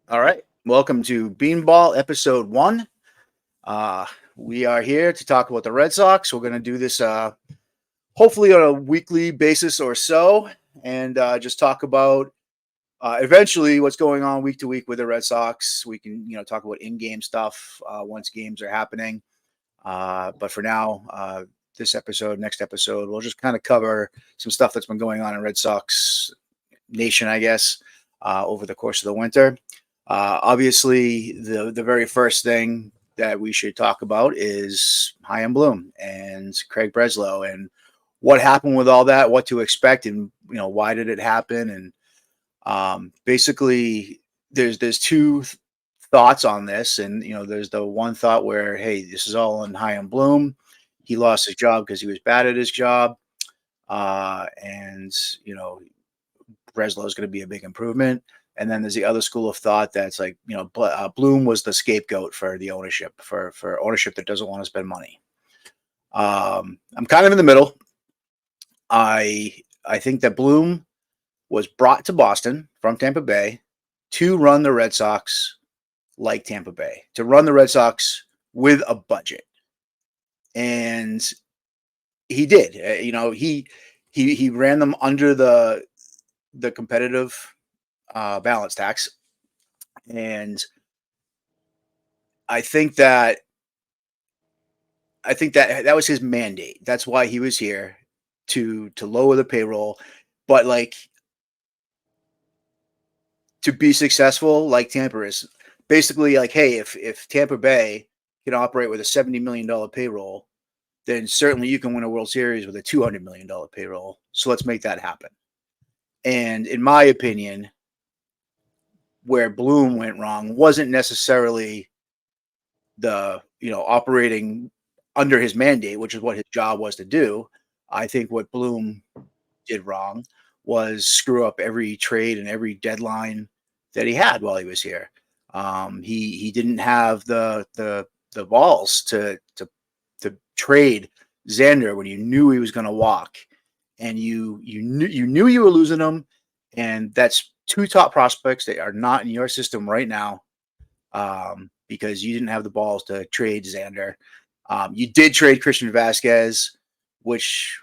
All right. Welcome to Beanball episode 1. Uh, we are here to talk about the Red Sox. We're going to do this hopefully on a weekly basis or so and just talk about eventually what's going on week to week with the Red Sox. We can, talk about in-game stuff once games are happening. But for now, this episode, next episode, we'll just kind of cover some stuff that's been going on in Red Sox Nation, I guess, over the course of the winter. Obviously, the very first thing that we should talk about is Chaim Bloom and Craig Breslow and what happened with all that, what to expect, and why did it happen. And basically, there's two thoughts on this, and there's the one thought where, hey, this is all on Chaim Bloom. He lost his job because he was bad at his job, and Breslow is going to be a big improvement. And then there's the other school of thought that's like, Bloom was the scapegoat for the ownership, for ownership that doesn't want to spend money. I'm kind of in the middle. I think that Bloom was brought to Boston from Tampa Bay to run the Red Sox like Tampa Bay, to run the Red Sox with a budget. And he did. He ran them under the competitive balance tax. And I think that was his mandate. That's why he was here, to lower the payroll. But like, to be successful like Tampa is, basically like, hey, if Tampa Bay can operate with a $70 million payroll, then certainly you can win a World Series with a $200 million payroll. So let's make that happen. And in my opinion, where Bloom went wrong wasn't necessarily the, operating under his mandate, which is what his job was to do. I think what Bloom did wrong was screw up every trade and every deadline that he had while he was here. He didn't have the balls to trade Xander when you knew he was going to walk, and you knew you were losing him, and that's two top prospects that are not in your system right now, because you didn't have the balls to trade Xander. You did trade Christian Vasquez, which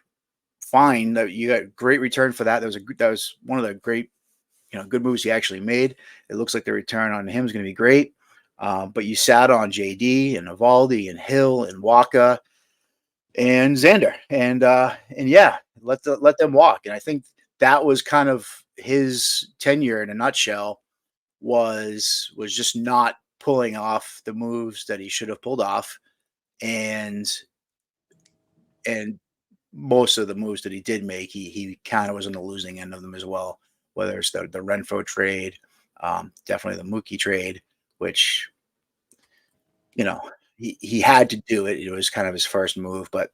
fine, that you got great return for that. That was one of the great, good moves he actually made. It looks like the return on him is going to be great. But you sat on JD and Evaldi and Hill and Waka and Xander, and yeah, let them walk. And I think that was kind of his tenure in a nutshell, was just not pulling off the moves that he should have pulled off, and most of the moves that he did make, he kind of was on the losing end of them as well. Whether it's the Renfroe trade, definitely the Mookie trade, which he had to do it. It was kind of his first move, but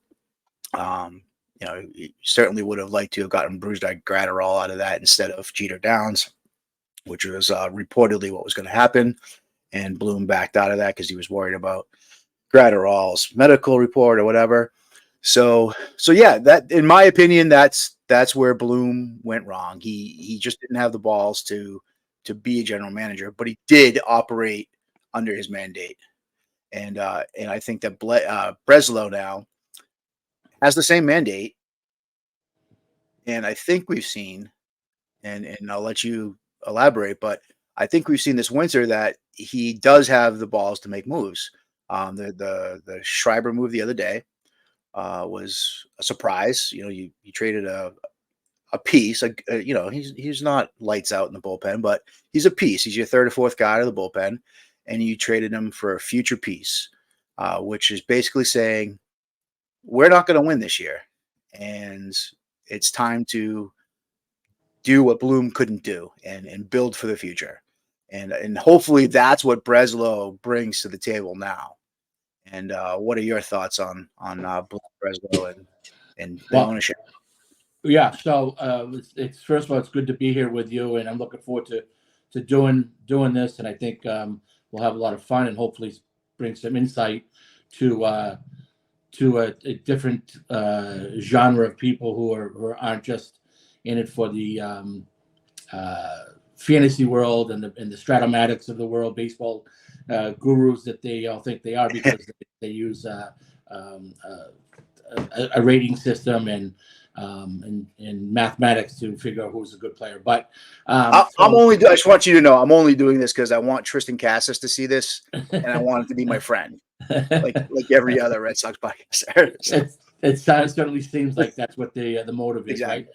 he certainly would have liked to have gotten Bruce Gratterall out of that instead of Jeter Downs, which was reportedly what was going to happen. And Bloom backed out of that because he was worried about Gratterall's medical report or whatever. So yeah, that, in my opinion, that's where Bloom went wrong. He just didn't have the balls to be a general manager, but he did operate under his mandate. And I think that Breslow now has the same mandate. And I think we've seen, and I'll let you elaborate, but I think we've seen this winter that he does have the balls to make moves. The Schreiber move the other day was a surprise. You traded a piece. He's not lights out in the bullpen, but he's a piece. He's your third or fourth guy to the bullpen, and you traded him for a future piece, which is basically saying we're not going to win this year, and it's time to do what Bloom couldn't do and build for the future. And hopefully that's what Breslow brings to the table now. And what are your thoughts on Bloom, Breslow, and the ownership? Yeah, so it's first of all, it's good to be here with you, and I'm looking forward to doing this, and I think we'll have a lot of fun and hopefully bring some insight to a different genre of people who aren't just in it for fantasy world and the Stratomatics of the world, baseball gurus that they all think they are because they use a rating system and mathematics to figure out who's a good player. But I just want you to know, I'm only doing this because I want Tristan Cassis to see this, and I want him to be my friend, like every other Red Sox podcast. It certainly seems like that's what the motive is, Exactly. right?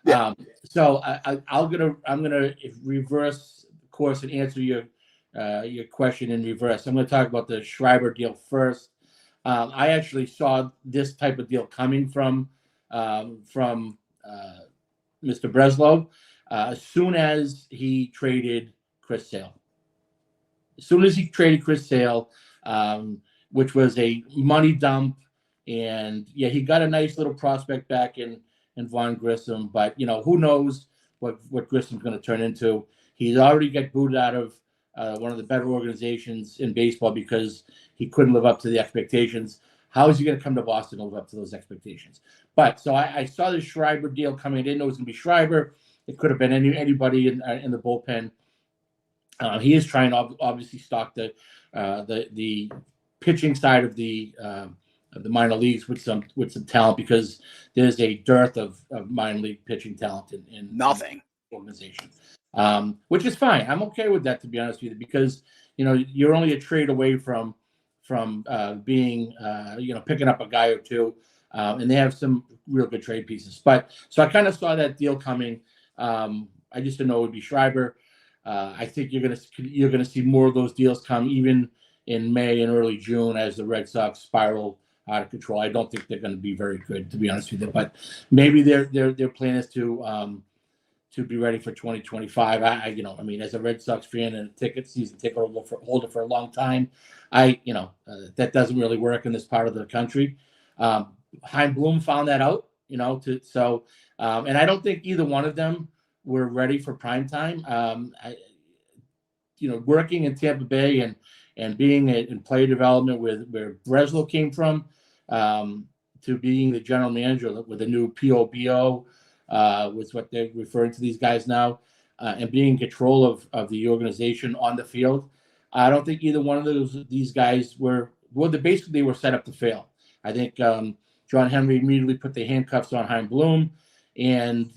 Yeah. So I'm gonna reverse course and answer your question in reverse. I'm gonna talk about the Schreiber deal first. I actually saw this type of deal coming from Mr. Breslow as soon as he traded Chris Sale. As soon as he traded Chris Sale, which was a money dump, and yeah, he got a nice little prospect back in Vaughn Grissom, but who knows what Grissom's going to turn into. He's already got booted out of one of the better organizations in baseball because he couldn't live up to the expectations. How is he going to come to Boston and live up to those expectations? But so I saw the Schreiber deal coming. I didn't know it was going to be Schreiber. It could have been anybody in the bullpen. He is trying to obviously stock the pitching side of the minor leagues with some talent because there's a dearth of minor league pitching talent in nothing organization, which is fine. I'm okay with that, to be honest with you, because you're only a trade away from being picking up a guy or two, and they have some real good trade pieces. But so I kind of saw that deal coming. I just didn't know it would be Schreiber. I think you're gonna see more of those deals come even in May and early June as the Red Sox spiral out of control. I don't think they're going to be very good, to be honest with you. But maybe their plan is to be ready for 2025. I mean, as a Red Sox fan and a season ticket holder for a long time, that doesn't really work in this part of the country. Chaim Bloom found that out, and I don't think either one of them were ready for prime time. Working in Tampa Bay and being in player development where Breslow came from, to being the general manager with a new POBO, was what they're referring to these guys now, and being in control of the organization on the field. I don't think either one of these guys were basically they were set up to fail. I think John Henry immediately put the handcuffs on Chaim Bloom, and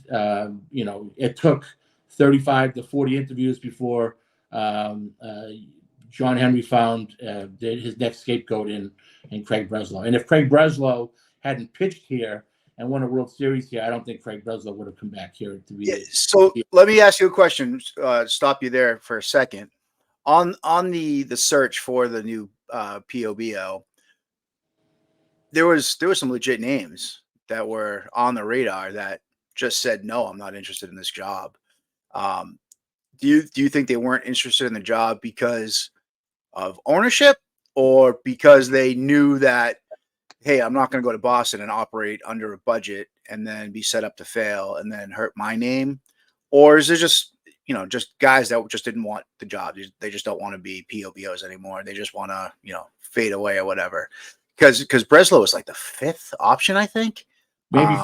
it took 35 to 40 interviews before John Henry found his next scapegoat in Craig Breslow. And if Craig Breslow hadn't pitched here and won a World Series here, I don't think Craig Breslow would have come back here to be. Yeah, so let me ask you a question. Stop you there for a second. On the search for the new POBO, there was some legit names that were on the radar that just said, no, I'm not interested in this job. Do you think they weren't interested in the job because of ownership or because they knew that, hey, I'm not going to go to Boston and operate under a budget and then be set up to fail and then hurt my name? Or is it just guys that just didn't want the job? They just don't want to be POBOs anymore. They just want to, fade away or whatever. Because Breslow was like the fifth option, I think. Maybe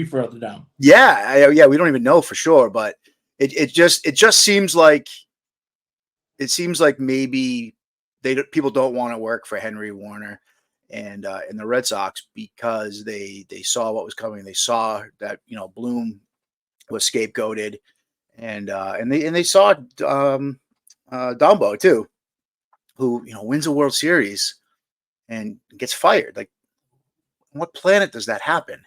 further down. Yeah. We don't even know for sure, but it just seems like maybe people don't want to work for Henry, Warner, and the Red Sox because they saw what was coming. They saw that Bloom was scapegoated, and they saw Dumbo too, who wins a World Series and gets fired. Like, on what planet does that happen?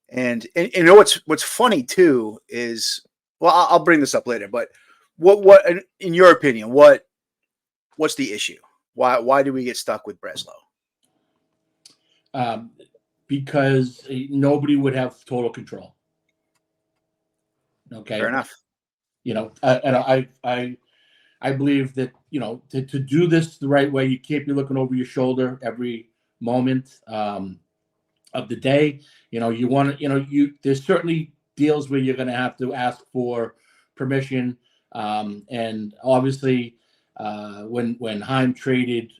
And what's funny too is, well, I'll bring this up later, but what in your opinion, what's the issue? Why do we get stuck with Breslow? Because nobody would have total control. Okay, fair enough. And I believe that to do this the right way, you can't be looking over your shoulder every moment of the day. You want to there's certainly deals where you're going to have to ask for permission, and obviously when Chaim traded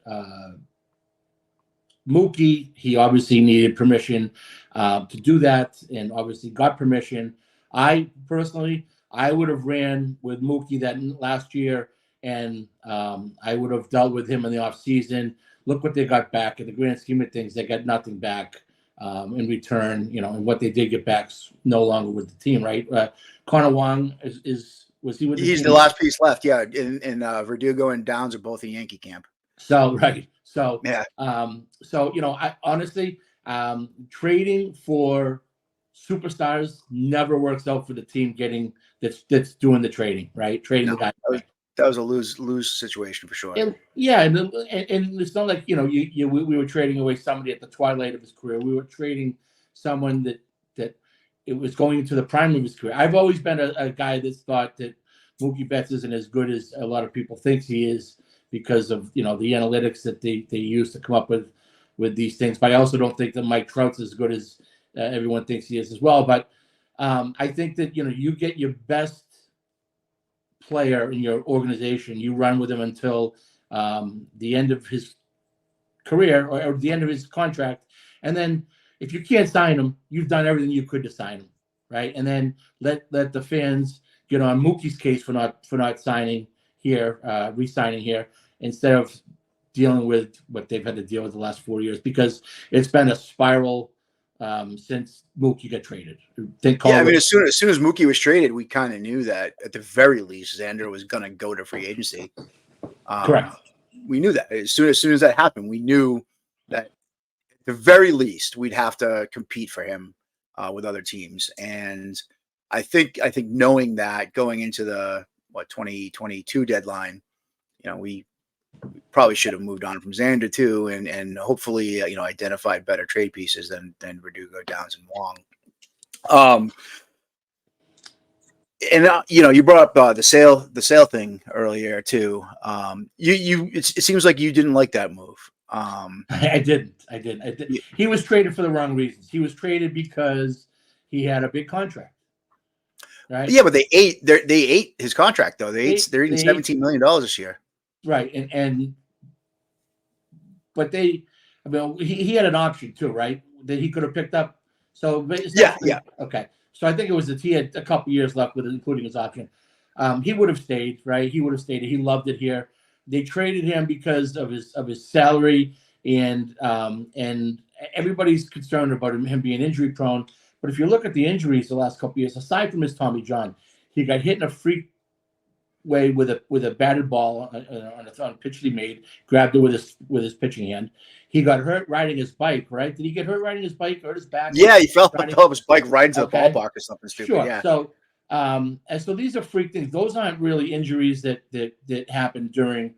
Mookie, he obviously needed permission to do that, and obviously got permission. I personally I would have ran with Mookie that last year, and I would have dealt with him in the offseason. Look what they got back. In the grand scheme of things, they got nothing back in return, and what they did get back's no longer with the team, right? Connor Wong was he with the He's team? the last piece left, yeah. And Verdugo and Downs are both in Yankee camp. So right, so Yeah, I honestly trading for superstars never works out for the team that's doing the trading, right? Trading no, the guy. that was a lose situation for sure. And yeah, and it's not like we were trading away somebody at the twilight of his career. We were trading someone that it was going into the prime of his career. I've always been a guy that's thought that Mookie Betts isn't as good as a lot of people think he is because of the analytics that they use to come up with these things. But I also don't think that Mike Trout's as good as everyone thinks he is as well. But I think that you get your best player in your organization, you run with him until the end of his career or the end of his contract, and then if you can't sign him, you've done everything you could to sign him, right? And then let the fans get on Mookie's case for not signing here, re-signing here, instead of dealing with what they've had to deal with the last 4 years, because it's been a spiral since Mookie got traded. Yeah, I mean, as soon as Mookie was traded, we kind of knew that at the very least Xander was going to go to free agency. Correct. We knew that as soon as that happened, we knew that at the very least we'd have to compete for him with other teams. And I think knowing that going into the 2022 deadline, we probably should have moved on from Xander too, and hopefully identified better trade pieces than Verdugo, Downs, and Wong. And you brought up the sale thing earlier too. It seems like you didn't like that move. I didn't. He was traded for the wrong reasons. He was traded because he had a big contract. Right? Yeah, but they ate his contract though. They're eating $17 million this year. Right, but he had an option too, right? That he could have picked up. So yeah. Okay. So I think it was that he had a couple years left with it, including his option. He would have stayed, right? He would have stayed. He loved it here. They traded him because of his salary, and everybody's concerned about him being injury prone. But if you look at the injuries the last couple of years, aside from his Tommy John, he got hit in a freak way with a batted ball on a pitch that he made, grabbed it with his pitching hand. He got hurt riding his bike, right? Did he get hurt riding his bike, hurt his back? Yeah, he fell off his bike riding to the ballpark or something stupid. Sure. Yeah. So, and so these are freak things. Those aren't really injuries that happen during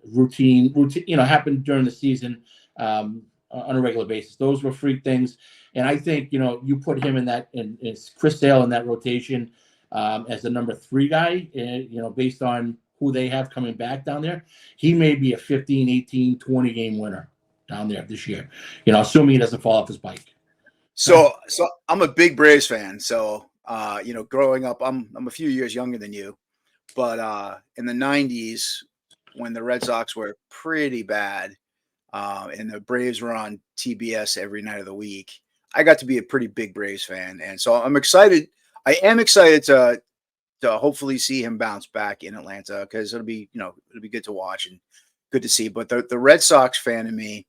routine, happen during the season on a regular basis. Those were freak things. And I think, you put him in Chris Sale in that rotation as the number 3 guy, based on who they have coming back down there. He may be a 15, 18, 20 game winner down there this year, assuming he doesn't fall off his bike. So I'm a big Braves fan. So, growing up, I'm a few years younger than you, but in the 90s, when the Red Sox were pretty bad, and the Braves were on TBS every night of the week, I got to be a pretty big Braves fan. And so I'm excited. I am excited to hopefully see him bounce back in Atlanta, because it'll be good to watch and good to see. But the Red Sox fan in me,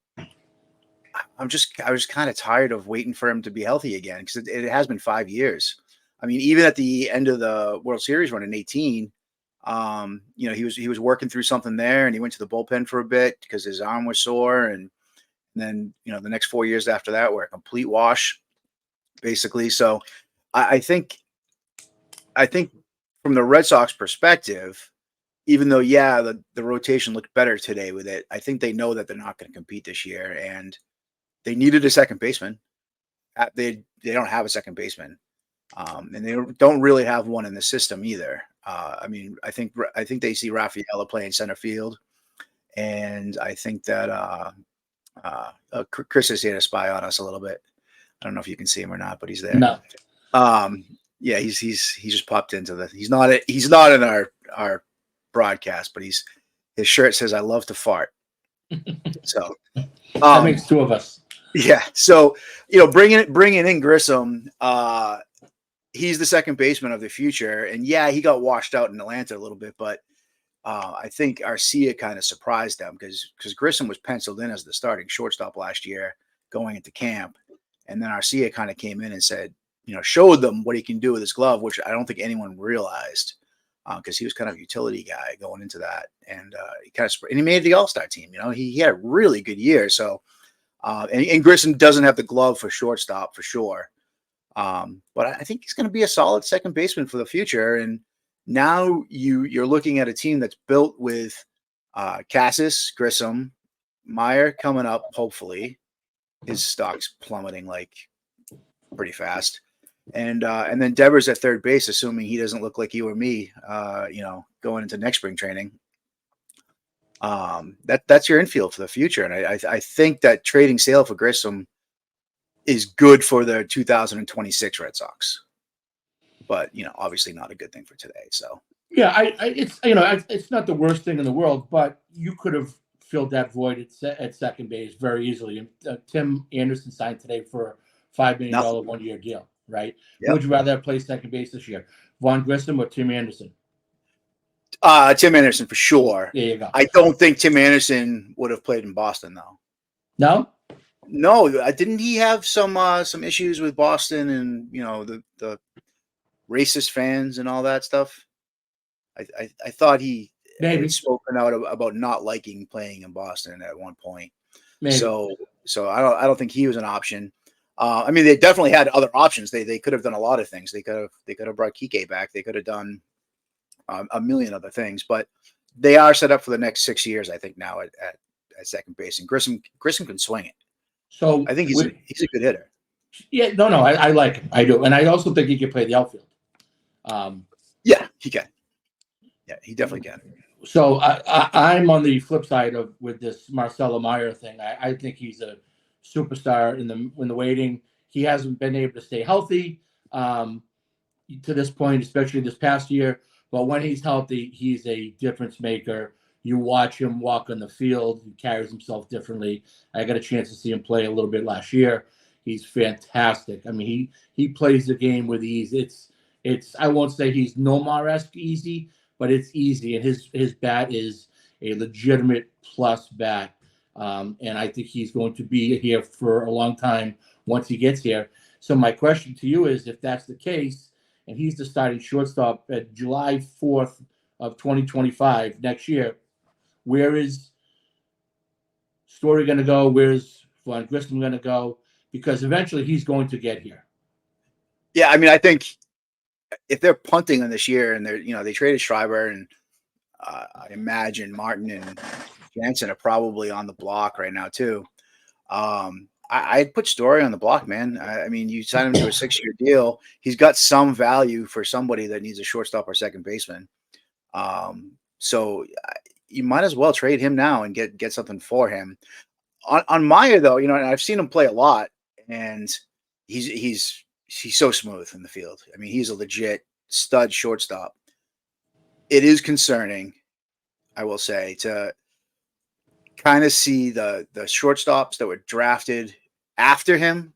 I was kind of tired of waiting for him to be healthy again, because it has been 5 years. I mean, even at the end of the World Series run in 2018, he was working through something there, and he went to the bullpen for a bit because his arm was sore, and then the next 4 years after that were a complete wash, basically. So I think from the Red Sox perspective, even though the rotation looked better today with it, I think they know that they're not going to compete this year, and they needed a second baseman. They don't have a second baseman, and they don't really have one in the system either. I think they see Rafaela playing center field, and I think that Chris is here to spy on us a little bit. I don't know if you can see him or not, but he's there. No. Yeah, he just popped into the. He's not in our broadcast, but his shirt says "I love to fart." So that makes 2 of us. Yeah. So bringing in Grissom, he's the second baseman of the future. And yeah, he got washed out in Atlanta a little bit, but I think Arcia kind of surprised them because Grissom was penciled in as the starting shortstop last year going into camp. And then Arcia kind of came in and said, showed them what he can do with his glove, which I don't think anyone realized because he was kind of a utility guy going into that. And he made the All-Star team. He had a really good year. So, and Grissom doesn't have the glove for shortstop for sure. But I think he's going to be a solid second baseman for the future. And now you're looking at a team that's built with Cassis, Grissom, Meyer coming up. Hopefully, his stock's plummeting like pretty fast, and then Devers at third base, assuming he doesn't look like you or me, going into next spring training. That's your infield for the future, and I think that trading Sale for Grissom is good for the 2026 Red Sox. But obviously not a good thing for today. So yeah, it's not the worst thing in the world, but you could have filled that void at second base very easily. Tim Anderson signed today for a $5 million 1-year deal, right? Yep. Who would you rather play second base this year, Vaughn Grissom or Tim Anderson? Tim Anderson for sure. There you go. I don't think Tim Anderson would have played in Boston though. No, didn't he have some issues with Boston and the racist fans and all that stuff? I thought he had spoken out about not liking playing in Boston at one point. Maybe. So I don't think he was an option. I mean, they definitely had other options. They could have done a lot of things. They could have brought Kike back. They could have done a million other things. But they are set up for the next 6 years, I think, now at second base. And Grissom can swing it. So I think he's a good hitter. Yeah, no, I like him. I do, and I also think he can play the outfield. Yeah, he can. Yeah, he definitely can. So I'm on the flip side with this Marcelo Meyer thing. I think he's a superstar in the waiting. He hasn't been able to stay healthy to this point, especially this past year. But when he's healthy, he's a difference maker. You watch him walk on the field. He carries himself differently. I got a chance to see him play a little bit last year. He's fantastic. I mean, he plays the game with ease. It's I won't say he's Nomar-esque easy, but it's easy. And his bat is a legitimate plus bat. And I think he's going to be here for a long time once he gets here. So my question to you is, if that's the case, and he's the starting shortstop at July 4th of 2025 next year, where is Story going to go? Where's Vaughn Grissom going to go? Because eventually he's going to get here. Yeah, I mean, I think if they're punting on this year and they traded Schreiber and I imagine Martin and Jansen are probably on the block right now too. I'd put Story on the block, man. I mean, you sign him to a 6-year deal. He's got some value for somebody that needs a shortstop or second baseman. So you might as well trade him now and get something for him. On Meyer, though, and I've seen him play a lot, and he's so smooth in the field. I mean, he's a legit stud shortstop. It is concerning, I will say, to kind of see the shortstops that were drafted after him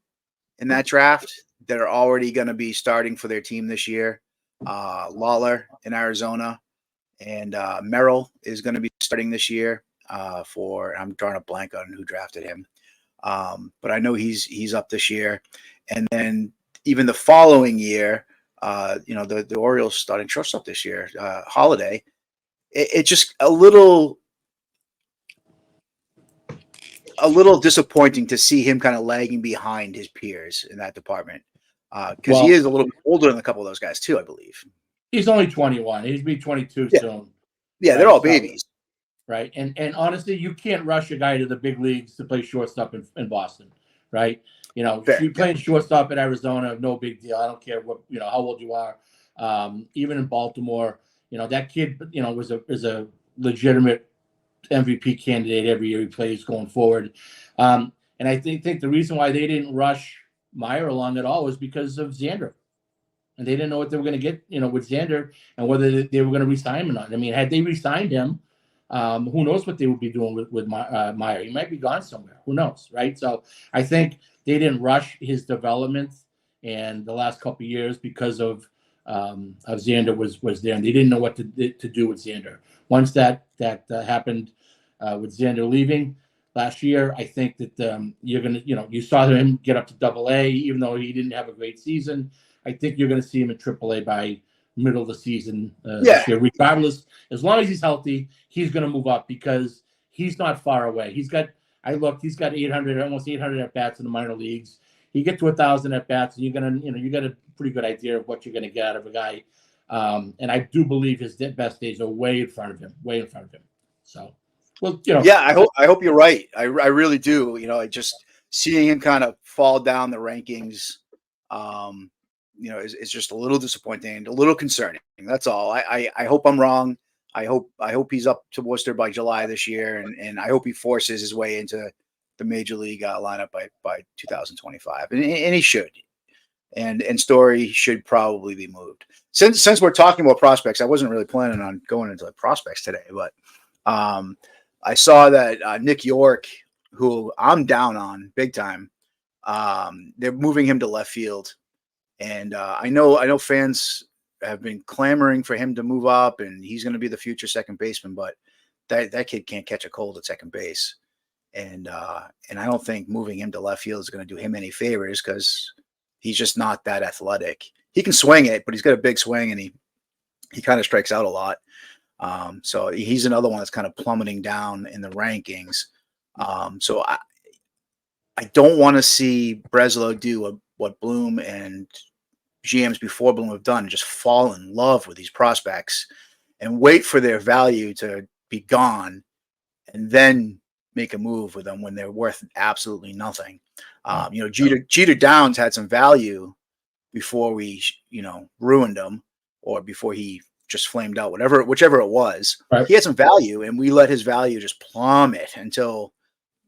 in that draft that are already going to be starting for their team this year. Lawler in Arizona and Merrill is going to be starting this year I'm drawing a blank on who drafted him. But I know he's up this year. And then even the following year, the Orioles starting shortstop this year, Holiday. It's just a little disappointing to see him kind of lagging behind his peers in that department because he is a little bit older than a couple of those guys too, I believe. He's only 21. He's be 22 soon. Yeah, right? They're all babies. Right. And honestly, you can't rush a guy to the big leagues to play shortstop in Boston, right? If you're playing shortstop in Arizona, no big deal. I don't care what, how old you are. Even in Baltimore, that kid, is a legitimate MVP candidate every year he plays going forward. And I think the reason why they didn't rush Meyer along at all was because of Xander. And they didn't know what they were going to get, with Xander and whether they were going to re-sign him or not. I mean, had they re-signed him, who knows what they would be doing with Meyer. He might be gone somewhere. Who knows, right? So I think they didn't rush his development and the last couple of years because of Xander was there, and they didn't know what to do with Xander. Once that happened with Xander leaving last year, I think that you're gonna, you saw him get up to Double-A, even though he didn't have a great season. I think you're gonna see him in Triple-A by middle of the season this year, regardless. As long as he's healthy, he's gonna move up because he's not far away. He's got 800, almost 800 at bats in the minor leagues. You get to 1,000 at bats, and you got a pretty good idea of what you're going to get out of a guy. And I do believe his best days are way in front of him. So, well, yeah, I hope you're right. I really do. I just seeing him kind of fall down the rankings, is just a little disappointing, a little concerning. That's all. I hope I'm wrong. I hope he's up to Worcester by July this year, and I hope he forces his way into the major league lineup by 2025, and he should. And Story should probably be moved. Since we're talking about prospects, I wasn't really planning on going into prospects today, but I saw that Nick York, who I'm down on big time, they're moving him to left field, and I know fans have been clamoring for him to move up, and he's going to be the future second baseman, but that kid can't catch a cold at second base. And I don't think moving him to left field is going to do him any favors because he's just not that athletic. He can swing it, but he's got a big swing, and he kind of strikes out a lot. So he's another one that's kind of plummeting down in the rankings. So I don't want to see Breslow do what Bloom and GMs before Bloom have done, just fall in love with these prospects and wait for their value to be gone and then make a move with them when they're worth absolutely nothing. Jeter Downs had some value before we, ruined him, or before he just flamed out, whichever it was. Right. He had some value, and we let his value just plummet until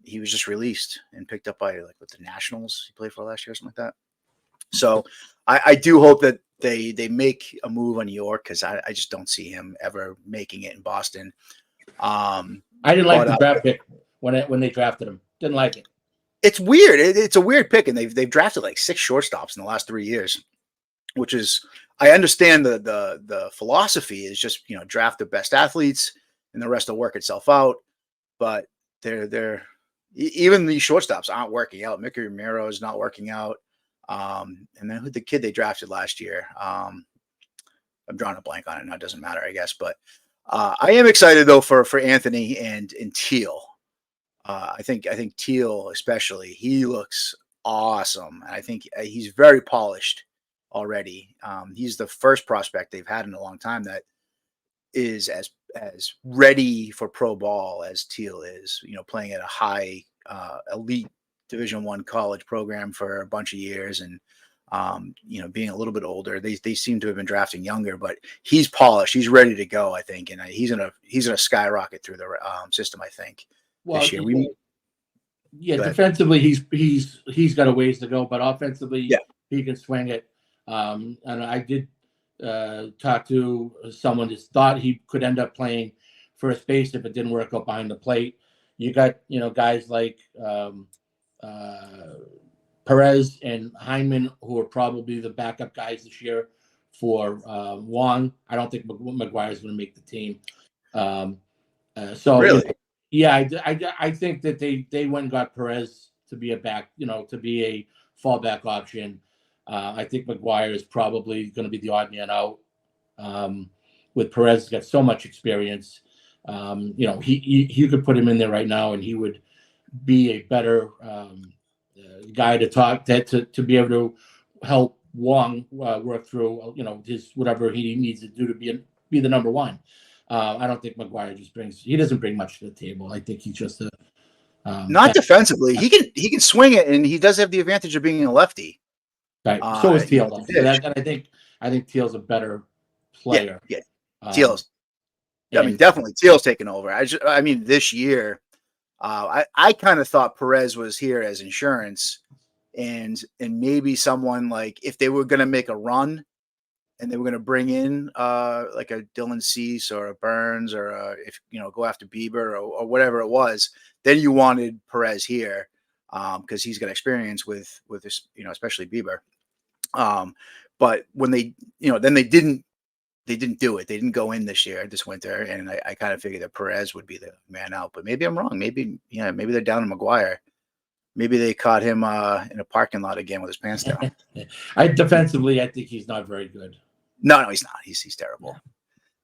he was just released and picked up by the Nationals he played for last year or something like that. So I do hope that they make a move on York, because I just don't see him ever making it in Boston. I didn't like the draft pick when they drafted him. Didn't like it. It's weird. It's a weird pick, and they've drafted 6 shortstops in the last 3 years, which is, I understand the philosophy is just draft the best athletes and the rest will work itself out. But they're even these shortstops aren't working out. Mickey Romero is not working out. And then who the kid they drafted last year? I'm drawing a blank on it now. It doesn't matter, I guess. But I am excited though for Anthony and Teal. I think Teal especially, he looks awesome, and I think he's very polished already. He's the first prospect they've had in a long time that is as ready for pro ball as Teal is. Playing at a high elite Division I college program for a bunch of years, and being a little bit older. They seem to have been drafting younger, but he's polished. He's ready to go, I think, and he's gonna skyrocket through the system, I think. Well, this year. Defensively, he's got a ways to go, but offensively, he can swing it. And I did talk to someone that thought he could end up playing first base if it didn't work out behind the plate. You got guys like Perez and Hyman, who are probably the backup guys this year for Wong. I don't think McGuire is going to make the team. So really. I think that they went and got Perez to be a fallback option. I think McGuire is probably going to be the odd man out. With Perez, he's got so much experience. You could put him in there right now, and he would be a better guy to talk to be able to help Wong work through his whatever he needs to do to be the number one. I don't think McGuire doesn't bring much to the table. I think he's just not defensively. He can swing it, and he does have the advantage of being a lefty. Right. So is Teal. And I think Teal's a better player. Yeah. Teal's. Definitely Teal's taken over. This year, I kind of thought Perez was here as insurance, and maybe someone if they were going to make a run, and they were going to bring in like a Dylan Cease or a Burns or go after Bieber or whatever it was, then you wanted Perez here because he's got experience with this, especially Bieber. But when then they didn't do it. They didn't go in this winter, and I kind of figured that Perez would be the man out. But maybe I'm wrong. Maybe they're down to McGuire. Maybe they caught him in a parking lot again with his pants down. Defensively, I think he's not very good. No, he's not. He's terrible.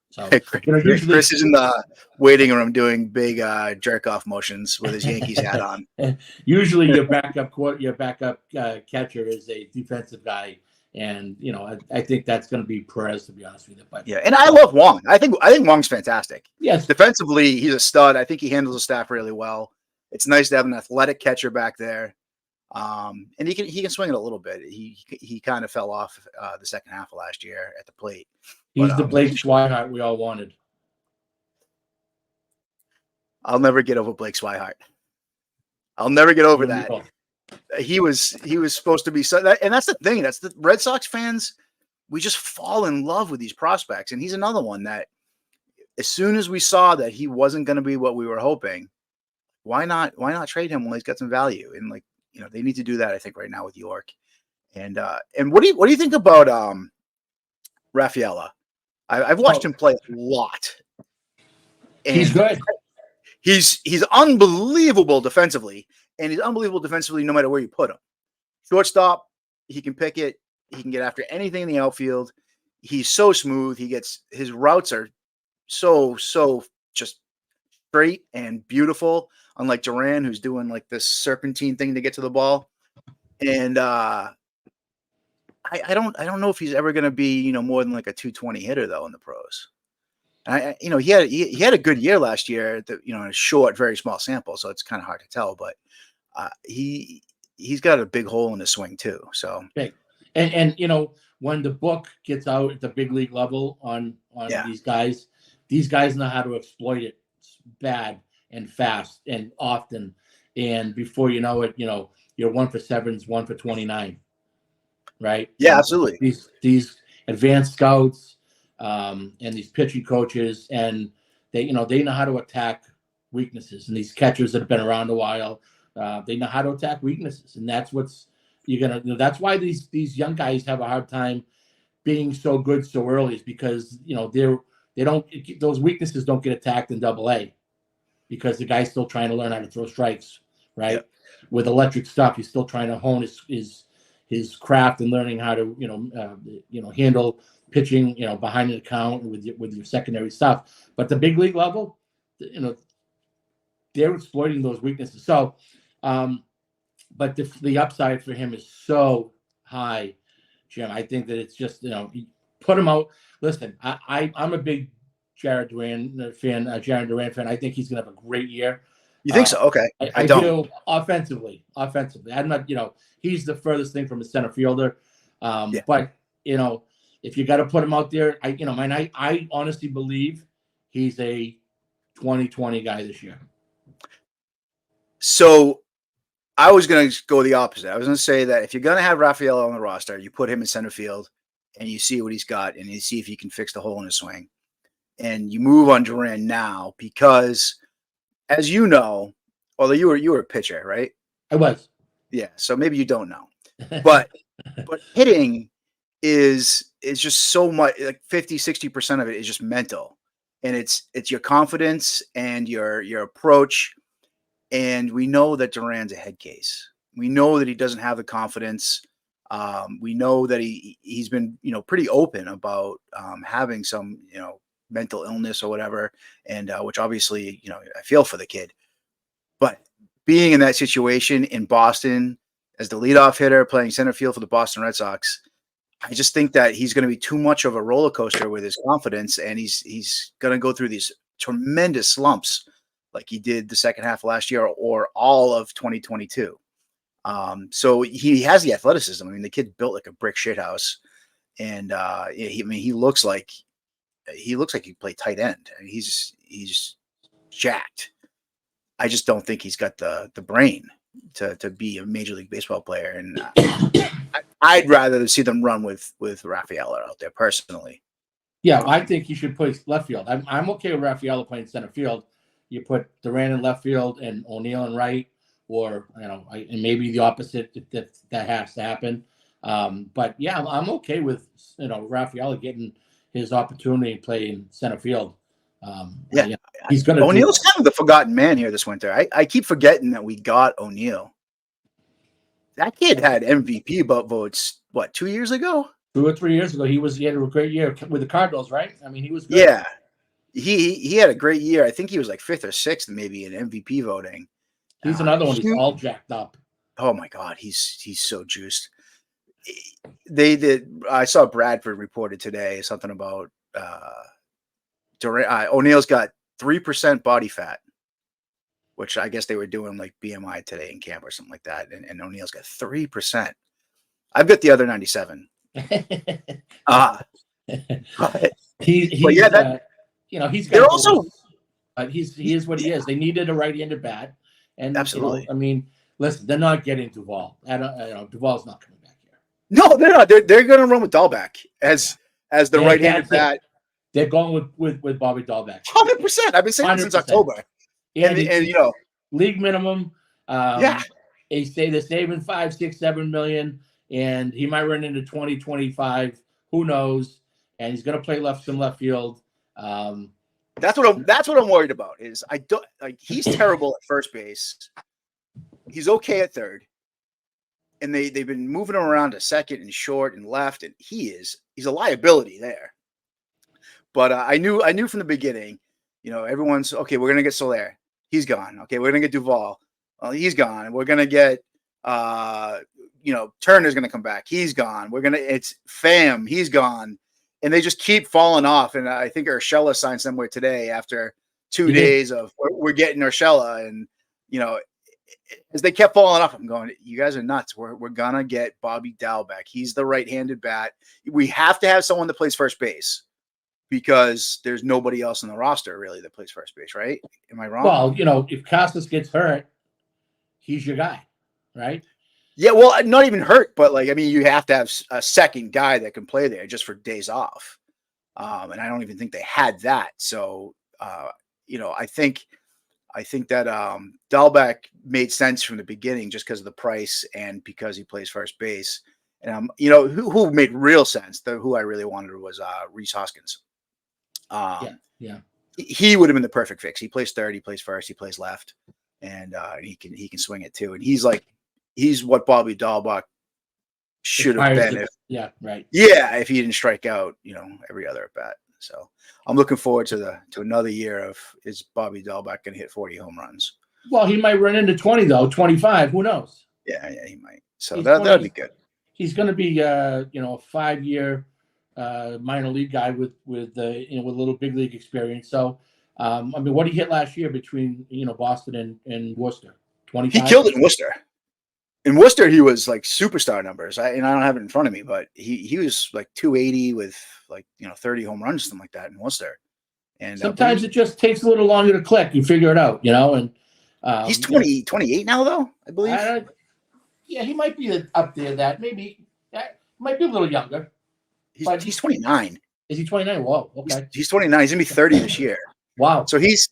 So Chris is in the waiting room doing big jerk off motions with his Yankees hat on. Usually, your backup catcher is a defensive guy, and I think that's going to be Perez, to be honest with you. But yeah, and I love Wong. I think Wong's fantastic. Yes, defensively, he's a stud. I think he handles the staff really well. It's nice to have an athletic catcher back there, and he can swing it a little bit. He kind of fell off the second half of last year at the plate. He's the Blake Swihart we all wanted. I'll never get over Blake Swihart. I'll never get over that. He was supposed to be and that's the thing. That's the Red Sox fans. We just fall in love with these prospects, and he's another one that as soon as we saw that he wasn't going to be what we were hoping, why not trade him when he's got some value? And they need to do that, I think, right now with York. And what do you think about Rafaela? I've watched him play a lot. And he's good. He's unbelievable defensively, and he's unbelievable defensively no matter where you put him. Shortstop, he can pick it. He can get after anything in the outfield. He's so smooth. His routes are so just straight and beautiful, unlike Duran, who's doing like this serpentine thing to get to the ball. And I don't know if he's ever going to be more than like a 220 hitter though in the pros. And he had a good year last year, in a short, very small sample, so it's kind of hard to tell. But he's got a big hole in his swing too. So big, and when the book gets out at the big league level on these guys know how to exploit it bad and fast and often, and before you know it, you're 1 for 7s, 1 for 29, right? Yeah, absolutely. These advanced scouts. And these pitching coaches, and they know how to attack weaknesses. And these catchers that have been around a while, they know how to attack weaknesses. And that's that's why these young guys have a hard time being so good so early, is because those weaknesses don't get attacked in AA, because the guy's still trying to learn how to throw strikes, right? Yep. With electric stuff, he's still trying to hone his craft and learning how to handle pitching, behind the count with your secondary stuff. But the big league level, they're exploiting those weaknesses. So, but the upside for him is so high, Jim. I think that it's just, put him out. Listen, I'm a big Jared Duran fan. I think he's going to have a great year. You think so? Okay. I do offensively. I'm not, he's the furthest thing from a center fielder. But, if you got to put him out there, I honestly believe he's a 2020 guy this year. So I was going to go the opposite. I was going to say that if you're going to have Rafael on the roster, you put him in center field and you see what he's got and you see if he can fix the hole in his swing. And you move on Duran now because, as you know, although you were a pitcher, right? I was. Yeah, so maybe you don't know. But hitting is just so much, like 50-60% of it is just mental, and it's your confidence and your approach. And we know that Duran's a head case. We know that he doesn't have the confidence. We know that he's been pretty open about having some mental illness or whatever, and which obviously I feel for the kid. But being in that situation in Boston as the leadoff hitter playing center field for the Boston Red Sox, I just think that he's going to be too much of a roller coaster with his confidence, and he's going to go through these tremendous slumps like he did the second half of last year or all of 2022. So he has the athleticism. I mean, the kid built like a brick shit house, and he looks like he played tight end. I mean, he's jacked. I just don't think he's got the brain to be a Major League Baseball player, and I'd rather see them run with Rafaela out there personally. Yeah, I think you should play left field. I'm okay with Rafaela playing center field. You put Duran in left field and O'Neill in right, or and maybe the opposite if that has to happen. But yeah, I'm okay with Rafaela getting his opportunity to play in center field. Yeah, he's going to do. O'Neill's kind of the forgotten man here this winter. I keep forgetting that we got O'Neill. That kid had MVP votes, what, 2 years ago? 2 or 3 years ago, he had a great year with the Cardinals, right? I mean, he was good. Yeah, he had a great year. I think he was like 5th or 6th, maybe in MVP voting. He's another one. He's all jacked up. Oh my God, he's so juiced. They did. I saw Bradford reported today something about O'Neill's got 3% body fat, which I guess they were doing like BMI today in camp or something like that. And O'Neill's got 3%. I've got the other 97. But he's they're also he is what he is. They needed a right-handed bat, and absolutely. I mean, listen, they're not getting Duvall. Duvall's not coming back here. No, they're not. They're going to run with Dahlbeck as the right-handed bat. They're going with Bobby Dahlbeck. 100%. I've been saying 100%. Since October. And league minimum. Yeah. They say they're saving $5, $6, $7 million, and he might run into 2025. Who knows? And he's going to play left field. That's what I'm worried about. Is I don't like he's terrible at first base. He's okay at third, and they've been moving him around to second and short and left, and he's a liability there. But I knew from the beginning, everyone's okay. We're gonna get Soler. He's gone. Okay, we're gonna get Duvall. He's gone. We're gonna get Turner's gonna come back. He's gone. It's Pham. He's gone, and they just keep falling off. And I think Urshela signed somewhere today after 2 days of we're getting Urshela, and as they kept falling off, I'm going, you guys are nuts. We're gonna get Bobby Dahlbeck. He's the right-handed bat. We have to have someone that plays first base, because there's nobody else on the roster really that plays first base, right? Am I wrong? Well, if Casas gets hurt, he's your guy, right? Yeah, well, not even hurt, but you have to have a second guy that can play there just for days off. And I don't even think they had that. So, I think that Dahlbeck made sense from the beginning just because of the price and because he plays first base. And who made real sense, who I really wanted was Rhys Hoskins. He would have been the perfect fix. He plays third, he plays first, he plays left, and he can swing it too. And he's what Bobby Dahlbeck should have been. If he didn't strike out, every other at bat. So I'm looking forward to another year of is Bobby Dahlbeck going to hit 40 home runs? Well, he might run into 20 though, 25. Who knows? Yeah, he might. So that'd be good. He's going to be a 5-year minor league guy with a little big league experience. So what did he hit last year between Boston and Worcester? 25. He killed it in Worcester. In Worcester, he was like superstar numbers. I don't have it in front of me, but he was like 280 with 30 home runs, something like that in Worcester. And sometimes it just takes a little longer to click. You figure it out, And he's 28 now, though, I believe. Yeah, he might be up there. That maybe might be a little younger. He's 29. Is he 29? Whoa, okay. He's 29. He's gonna be 30 this year. Wow. So he's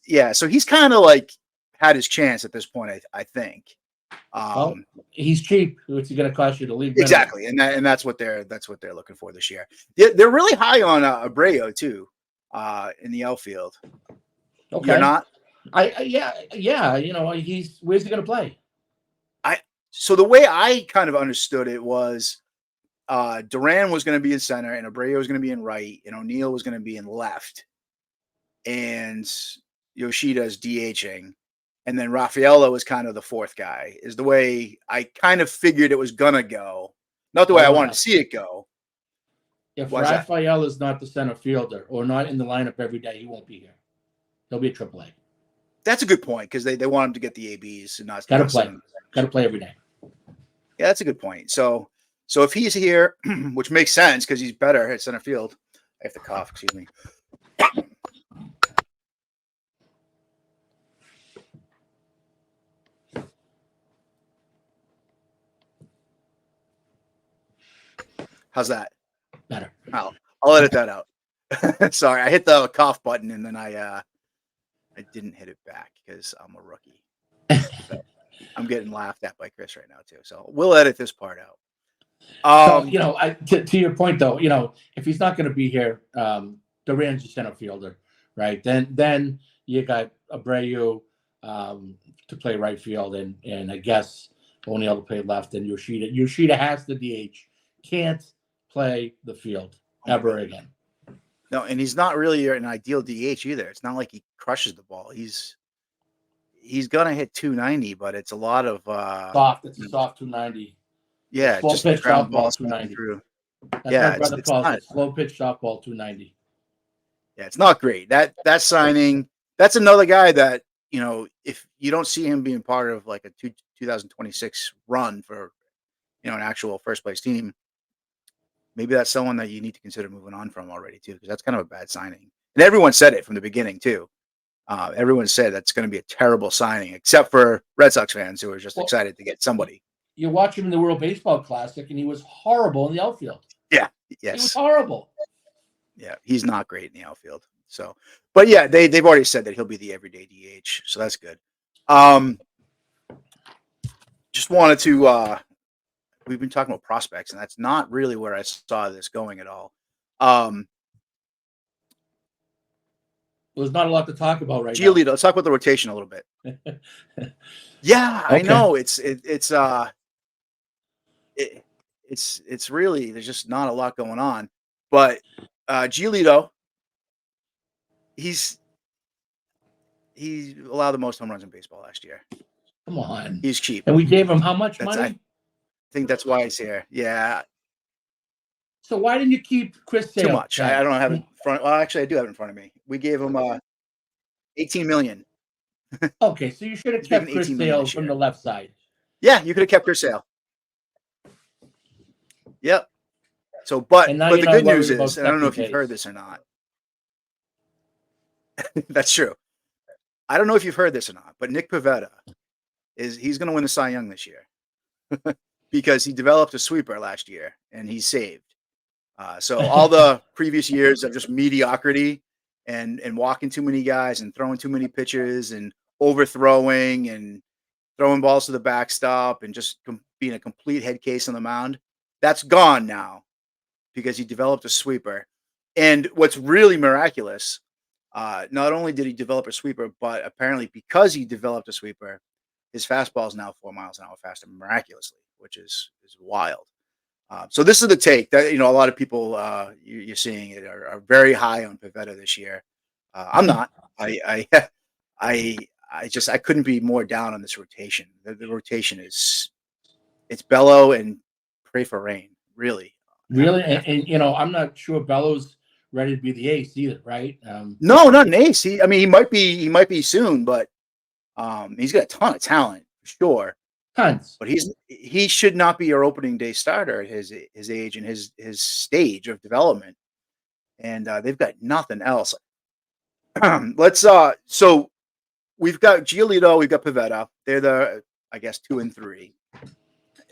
kind of like had his chance at this point. I think. He's cheap. What's he going to cost you to leave? Exactly, and that's what they're looking for this year. They're really high on Abreu too, in the outfield. Okay. You're not? Yeah. Where's he going to play? So the way I kind of understood it was, Duran was going to be in center, and Abreu was going to be in right, and O'Neill was going to be in left, and Yoshida's DHing. And then Rafaela was kind of the fourth guy, is the way I kind of figured it was going to go. Not the way I wanted to see it go. If Rafaela is not the center fielder or not in the lineup every day, he won't be here. He'll be a AAA. That's a good point, because they want him to get the ABs and not. Got to play. Got to play every day. Yeah, that's a good point. So if he's here, which makes sense because he's better at center field. I have to cough, excuse me. How's that? Better. I'll edit that out. Sorry, I hit the cough button and then I didn't hit it back because I'm a rookie. So I'm getting laughed at by Chris right now too. So we'll edit this part out. So, to your point, though, if he's not going to be here, Duran's your center fielder, right? Then you got Abreu to play right field, and I guess O'Neill to play left, and Yoshida has the DH. Can't play the field ever again. No, and he's not really an ideal DH either. It's not like he crushes the ball. He's gonna hit 290, but it's a lot of soft. It's a soft 290. Yeah, slow just pitch ground softball balls 290. through. That's Yeah, my brother calls it slow pitch softball 290. Yeah, it's not great. That signing, that's another guy that, if you don't see him being part of like a 2026 run for, an actual first place team, maybe that's someone that you need to consider moving on from already too, because that's kind of a bad signing. And everyone said it from the beginning too. Everyone said that's going to be a terrible signing, except for Red Sox fans who are just excited to get somebody. You watch him in the World Baseball Classic, and he was horrible in the outfield. Yeah, yes, he was horrible. Yeah, he's not great in the outfield. So, but yeah, they've already said that he'll be the everyday DH, so that's good. Just wanted to. We've been talking about prospects, and that's not really where I saw this going at all. There's not a lot to talk about right Giolito, let's talk about the rotation a little bit. Yeah, okay. I know it's really, there's just not a lot going on, but Giolito, he allowed the most home runs in baseball last year. Come on, he's cheap, and we gave him how much money? I think that's why he's here. Yeah. So why didn't you keep Chris Sale? Too much. I don't have it in front. Well, actually, I do have it in front of me. We gave him $18 million. Okay, so you should have kept Chris Sale from the left side. Yeah, you could have kept Chris Sale. Yep. So, but the good news is, and I don't know if you've heard this or not. That's true. I don't know if you've heard this or not, but Nick Pivetta he's going to win the Cy Young this year because he developed a sweeper last year and he's saved. So all the previous years of just mediocrity and walking too many guys and throwing too many pitches and overthrowing and throwing balls to the backstop and just being a complete head case on the mound, that's gone now because he developed a sweeper. And what's really miraculous, not only did he develop a sweeper, but apparently because he developed a sweeper, his fastball is now 4 miles an hour faster miraculously, which is wild. So this is the take that, a lot of people you're seeing it are very high on Pivetta this year. I'm not. I couldn't be more down on this rotation. The rotation it's Bello and pray for rain, really. Really, and I'm not sure Bello's ready to be the ace either, right? No, not an ace. He might be soon, but he's got a ton of talent for sure. Tons. But he should not be your opening day starter at his age and his stage of development. And they've got nothing else. So we've got Giolito, we've got Pivetta. They're the, I guess, 2 and 3.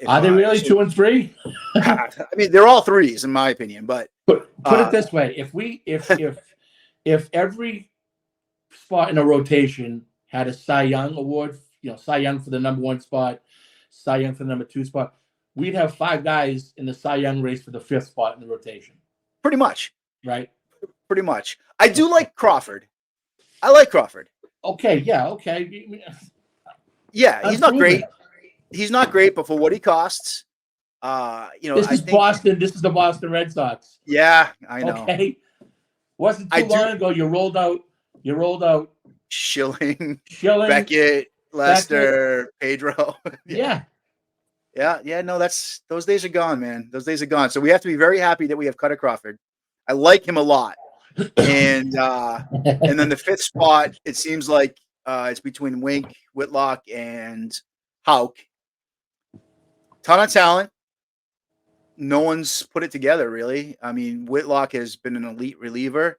Are they really 2 and 3? I mean, they're all threes in my opinion. But put it this way: if every spot in a rotation had a Cy Young award, Cy Young for the number 1 spot, Cy Young for the number 2 spot, we'd have 5 guys in the Cy Young race for the 5th spot in the rotation. Pretty much. Right? Pretty much. I do like Crawford. I like Crawford. Okay, yeah, okay. Yeah, he's not great. He's not great, but for what he costs, this is Boston. This is the Boston Red Sox. Yeah, I know. Okay. Wasn't too long ago you rolled out Schilling, Beckett, Lester, Pedro. Yeah. Yeah. No, those days are gone, man. Those days are gone. So we have to be very happy that we have Cutter Crawford. I like him a lot. And and then the 5th spot, it seems like it's between Wink, Whitlock, and Houck. Ton of talent. No one's put it together, really. I mean, Whitlock has been an elite reliever,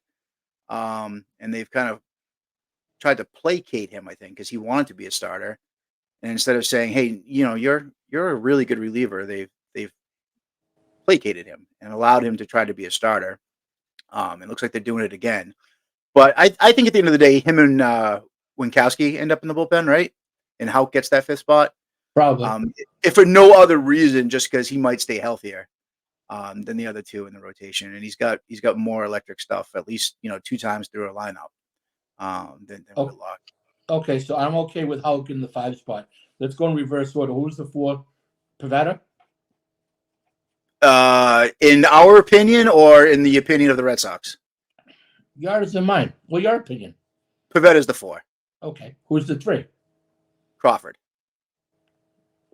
and they've kind of tried to placate him, I think, because he wanted to be a starter. And instead of saying, "Hey, you're a really good reliever," they've placated him and allowed him to try to be a starter. It looks like they're doing it again. But I think at the end of the day, him and Winkowski end up in the bullpen, right? And Houck gets that 5th spot. Probably. If for no other reason, just because he might stay healthier than the other two in the rotation, and he's got more electric stuff, at least 2 times through a lineup than Oh, Whitlock. okay, so I'm okay with Hulk in the 5 spot. Let's go in reverse order. Who's the 4? Pavetta? In our opinion, or in the opinion of the Red Sox, Yours and mine. Well, your opinion. Pavetta's the 4. Okay. Who's the 3? Crawford.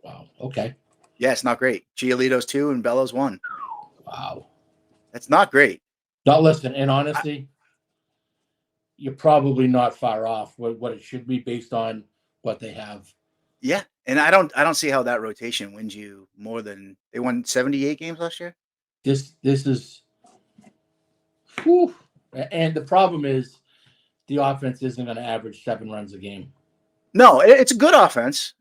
Wow. Okay. Yeah, it's not great. Giolito's 2 and Bellows 1. Wow. That's not great. Now listen, in honesty, you're probably not far off what it should be based on what they have. Yeah, and I don't see how that rotation wins you more than they won 78 games last year. This is, whew. And the problem is the offense isn't going to average 7 runs a game. No, it's a good offense.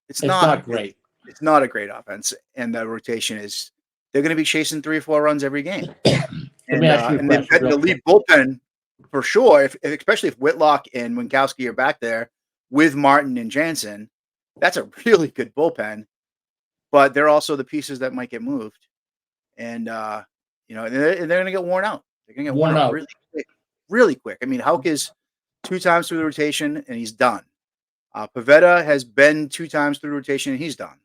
It's not great. It's not a great offense, and the rotation is they're going to be chasing 3 or 4 runs every game. Let me ask you a question. The elite bullpen for sure, especially if Whitlock and Winkowski are back there with Martin and Jansen, that's a really good bullpen. But they're also the pieces that might get moved, and they're going to get worn out. They're going to get worn out really quick. I mean, Houck is 2 times through the rotation and he's done. Pavetta has been 2 times through the rotation and he's done.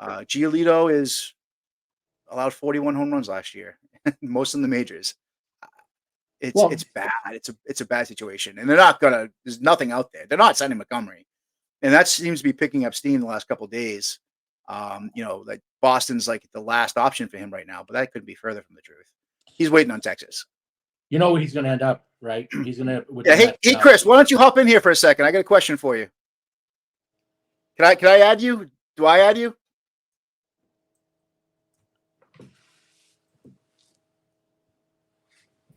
Giolito is allowed 41 home runs last year, most in the majors. It's bad. It's a bad situation, and there's nothing out there. They're not signing Montgomery, and that seems to be picking up steam the last couple of days. Like Boston's like the last option for him right now, but that couldn't be further from the truth. He's waiting on Texas. You know where he's going to end up, right? He's going to. Yeah. Hey, Chris, why don't you hop in here for a second? I got a question for you. Can I add you? Do I add you?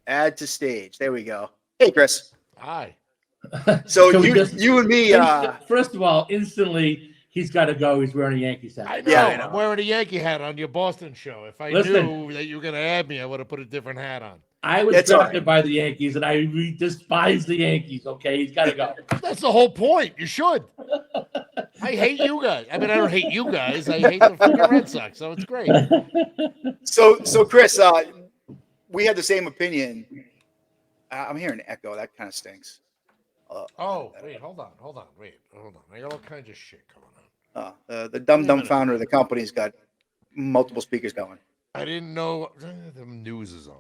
Add to stage. There we go. Hey, Chris. Hi. So you and me. First of all, instantly he's got to go. He's wearing a Yankees hat. I know. Yeah, I'm wearing a Yankee hat on your Boston show. If I knew that you were going to add me, I would have put a different hat on. I was drafted by the Yankees, and I despise the Yankees. Okay, he's got to go. That's the whole point. You should. I hate you guys. I mean, I don't hate you guys. I hate the freaking Red Sox. So it's great. So Chris, we had the same opinion. I'm hearing an echo. That kind of stinks. Wait, hold on. I got all kinds of shit going on. The dumb founder of the company's got multiple speakers going. I didn't know the news is on.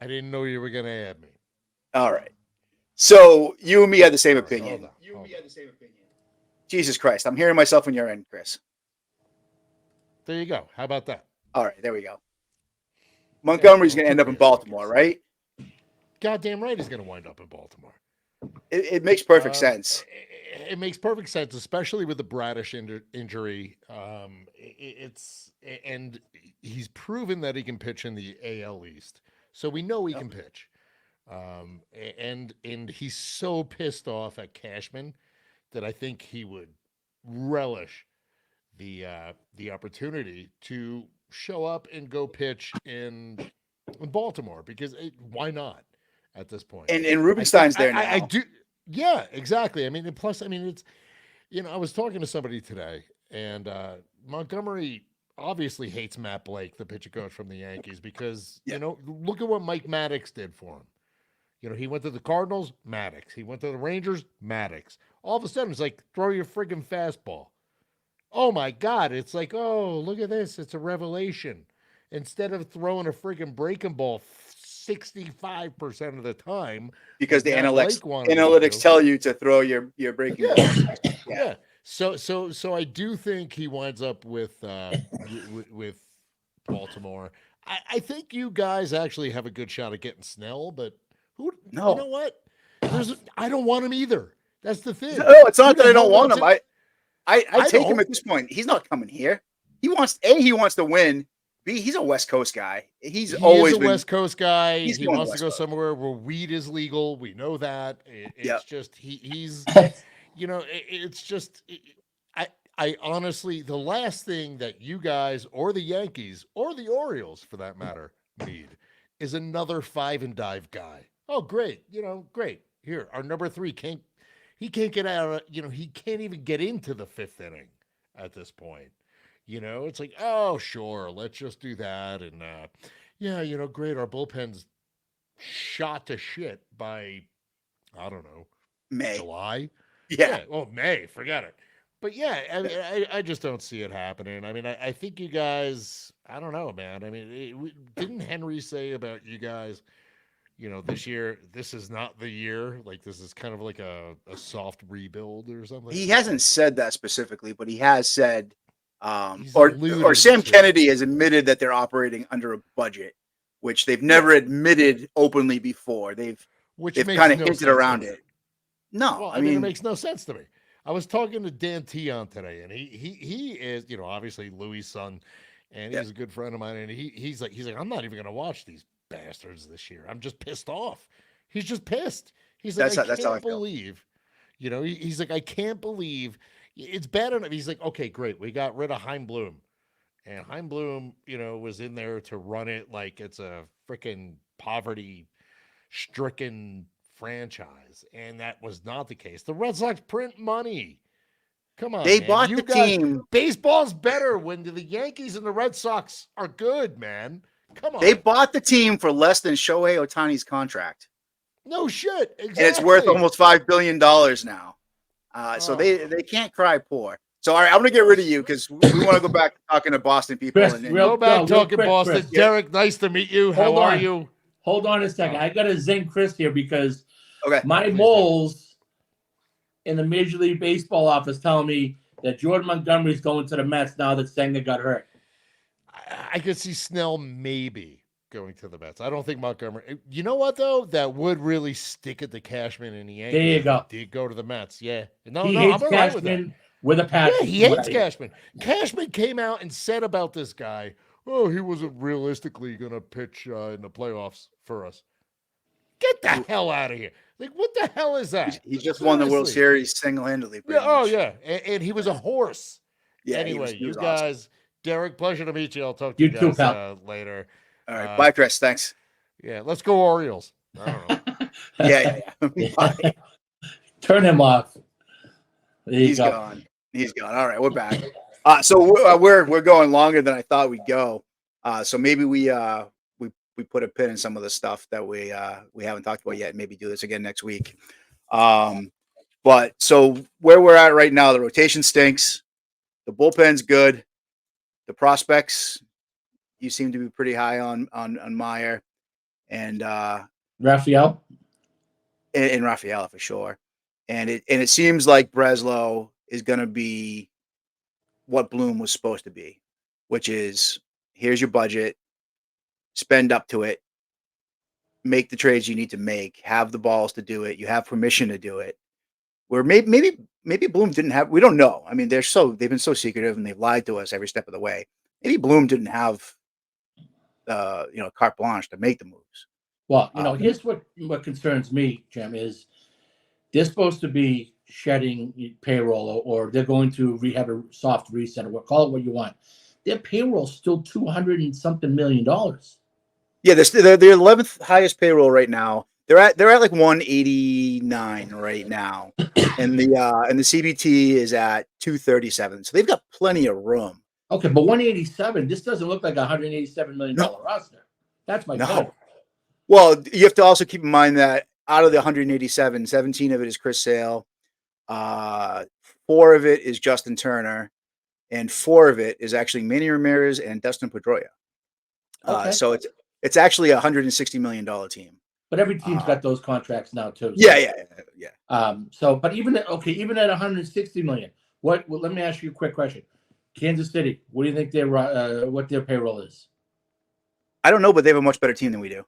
I didn't know you were going to add me. All right. So you and me had the same opinion. Jesus Christ. I'm hearing myself on your end, Chris. There you go. How about that? All right. There we go. Montgomery's going to end up in Baltimore, right? Goddamn right he's going to wind up in Baltimore. It makes perfect sense. It makes perfect sense, especially with the Bradish injury. And he's proven that he can pitch in the AL East. So we know he can pitch. And he's so pissed off at Cashman that I think he would relish the opportunity to show up and go pitch in Baltimore, because why not at this point? And Rubenstein's there now. I do. Yeah, exactly. I mean, and plus, I mean, it's, I was talking to somebody today, and Montgomery obviously hates Matt Blake, the pitcher coach from the Yankees, because, look at what Mike Maddox did for him. He went to the Cardinals, Maddox. He went to the Rangers, Maddox. All of a sudden, it's like, throw your friggin' fastball. Oh, my God. It's like, oh, look at this. It's a revelation. Instead of throwing a friggin' breaking ball 65% of the time. Because the analytics tell you to throw your breaking ball. Yeah. So I do think he winds up with Baltimore. I think you guys actually have a good shot at getting Snell, but you know what? I don't want him either. That's the thing. No, it's not that I don't want him. I take him at this point. He's not coming here. He wants to win. B, he's a West Coast guy. He is a West Coast guy. He wants to go somewhere where weed is legal. We know that. It's just he's it's just I honestly, the last thing that you guys or the Yankees or the Orioles for that matter need is another 5 and dive guy. Oh, great. Great. here. Our number 3 can't get out of, he can't even get into the 5th inning at this point. It's like, oh, sure, let's just do that. And yeah, great. Our bullpen's shot to shit by, I don't know, May. July. Yeah. Well, May, forget it. But yeah, I mean, I just don't see it happening. I mean, I think you guys, I don't know, man. I mean, didn't Henry say about you guys, this year, this is not the year? Like, this is kind of like a soft rebuild or something? He hasn't said that specifically, but he has said, He's or alluded Sam to. Kennedy has admitted that they're operating under a budget, which they've never admitted openly before. They've Which makes kind of no hinted sense to around me. it. No, Well, I it mean, makes no sense to me. I was talking to Dan Tion today, and he is, obviously Louis' son, and he's a good friend of mine. And he's like, I'm not even gonna watch these bastards this year. I'm just pissed off. He's just pissed. He's like, that's how I feel. Believe, he's like, I can't believe it's bad enough. He's like, okay, great, we got rid of Chaim Bloom, and Chaim Bloom, was in there to run it like it's a freaking poverty-stricken franchise, and that was not the case. The Red Sox print money. Come on, They man. bought You the guys, team. baseball's better when the Yankees and the Red Sox are good, man. Come on. They bought the team for less than Shohei Ohtani's contract. No shit. Exactly. And it's worth almost $5 billion now. So they can't cry poor. So, all right, I'm going to get rid of you because we want to go back to talking to Boston people. Chris, and go back talking quick, Boston. Chris. Derek, nice to meet you. How are you? Hold on a second. I got to zing Chris here because my Please moles in the Major League Baseball office telling me that Jordan Montgomery is going to the Mets now that Senga got hurt. I could see Snell maybe going to the Mets. I don't think Montgomery. You know what, though? That would really stick at the Cashman and the Yankees. There you go. Did go to the Mets. Yeah. He hates I'm Cashman with a passion. Yeah, he hates Cashman. Cashman came out and said about this guy, oh, he wasn't realistically going to pitch in the playoffs for us. Get the hell out of here. Like, what the hell is that? He just won the World Series single-handedly. Yeah, yeah. And he was a horse. Yeah. Anyway, he was you guys, awesome. Derek, pleasure to meet you. I'll talk to you guys later. All right. Bye, Chris. Thanks. Yeah, let's go Orioles. I don't know. Yeah. Turn him off. He's gone. He's gone. All right, we're back. So we're going longer than I thought we'd go. So maybe we put a pin in some of the stuff that we haven't talked about yet. Maybe do this again next week. But so where we're at right now, the rotation stinks. The bullpen's good. The prospects, you seem to be pretty high on Meyer and Raphael. And Raphael for sure. And it seems like Breslow is going to be what Bloom was supposed to be, which is here's your budget, spend up to it, make the trades you need to make, have the balls to do it. You have permission to do it. Where maybe Bloom didn't have. We don't know. I mean, they've been so secretive and they've lied to us every step of the way. Maybe Bloom didn't have, carte blanche to make the moves. Well, here's what concerns me, Jim, is they're supposed to be shedding payroll or they're going to have a soft reset or call it what you want. Their payroll's still $200 and something million. Yeah, they're the 11th highest payroll right now. They're at like 189 right now, and the CBT is at 237. So they've got plenty of room. Okay, but 187. This doesn't look like a $187 million roster. That's my point. Well, you have to also keep in mind that out of the 187, 17 of it is Chris Sale, 4 of it is Justin Turner, and 4 of it is actually Manny Ramirez and Dustin Pedroia. So it's actually a $160 million team. But every team's got those contracts now too. So. Yeah. But even at 160 million, let me ask you a quick question. Kansas City, what do you think what their payroll is? I don't know, but they have a much better team than we do.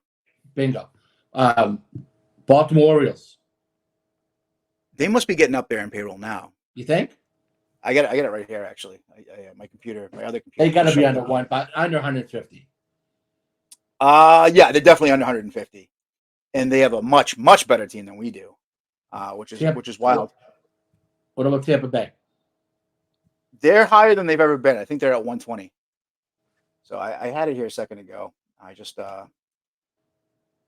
Bingo. Baltimore Orioles. They must be getting up there in payroll now. You think? I got it right here. Actually, my other computer. They got to be under one, but under 150. Yeah, they're definitely under 150, and they have a much better team than we do, which is wild. What about Tampa Bay? They're higher than they've ever been. I think they're at 120. So I had it here a second ago. I just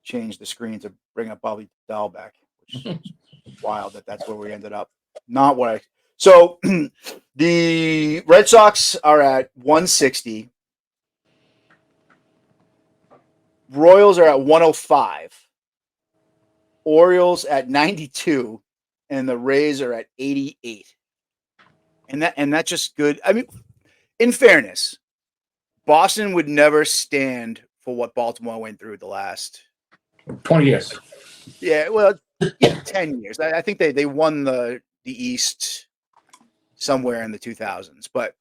changed the screen to bring up Bobby Dahl back, Wild that's where we ended up. Not what I. So the Red Sox are at 160. Royals are at 105. Orioles at 92, and the Rays are at 88. And that's just good. I mean, in fairness, Boston would never stand for what Baltimore went through the last 20 years. Yeah, well, yeah, 10 years. I think they won the East somewhere in the 2000s, but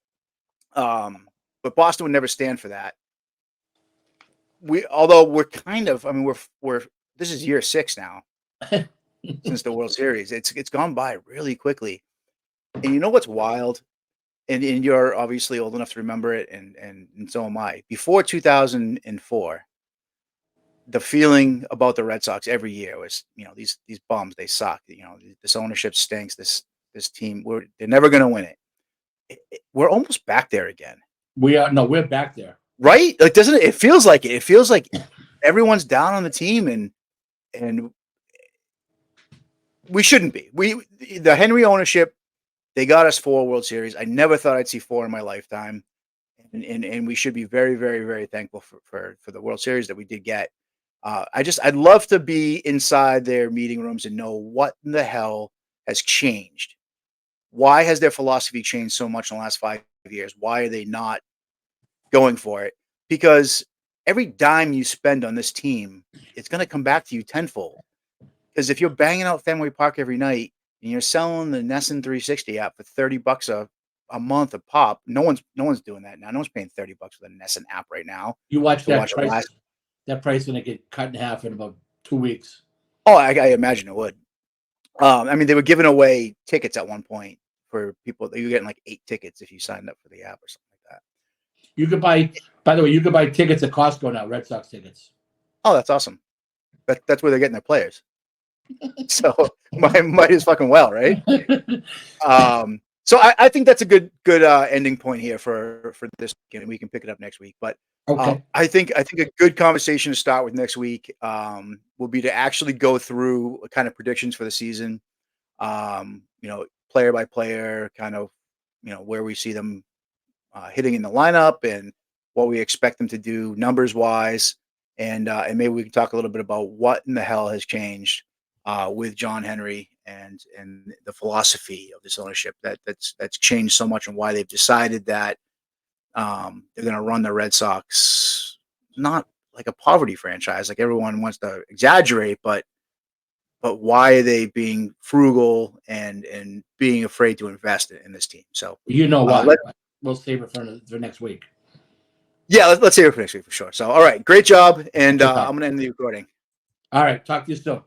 Boston would never stand for that. Although we're kind of, I mean, we're this is year 6 now since the World Series. It's gone by really quickly, and you know what's wild, and you're obviously old enough to remember it, and so am I. Before 2004. The feeling about the Red Sox every year was, these bums, they suck. This ownership stinks. This team, they're never going to win it. We're almost back there again. We're back there, right? Like, doesn't it? It feels like it. It feels like everyone's down on the team, and we shouldn't be. The Henry ownership, they got us 4 World Series. I never thought I'd see 4 in my lifetime, and we should be very, very, very thankful for the World Series that we did get. I'd love to be inside their meeting rooms and know what in the hell has changed. Why has their philosophy changed so much in the last 5 years? Why are they not going for it? Because every dime you spend on this team, it's going to come back to you tenfold. Because if you're banging out Fenway Park every night and you're selling the Nesson 360 app for $30 a month a pop, no one's doing that now. No one's paying $30 for the Nesson app right now. You watch that price. That price is going to get cut in half in about 2 weeks. Oh, I imagine it would. I mean, they were giving away tickets at one point for people. You were getting like 8 tickets if you signed up for the app or something like that. You could buy, by the way, you could buy tickets at Costco now, Red Sox tickets. Oh, that's awesome. That's where they're getting their players. So might as fucking well, right? So I think that's a good ending point here for this, and we can pick it up next week. But okay. I think a good conversation to start with next week will be to actually go through kind of predictions for the season. Player by player, kind of, where we see them hitting in the lineup and what we expect them to do numbers wise, and maybe we can talk a little bit about what in the hell has changed with John Henry and the philosophy of this ownership that's changed so much, and why they've decided that they're going to run the Red Sox not like a poverty franchise, like everyone wants to exaggerate, but why are they being frugal and being afraid to invest in this team? So what? We'll save it for next week. Yeah, let's save it for next week for sure. So, all right, great job, and I'm going to end the recording. All right, talk to you soon.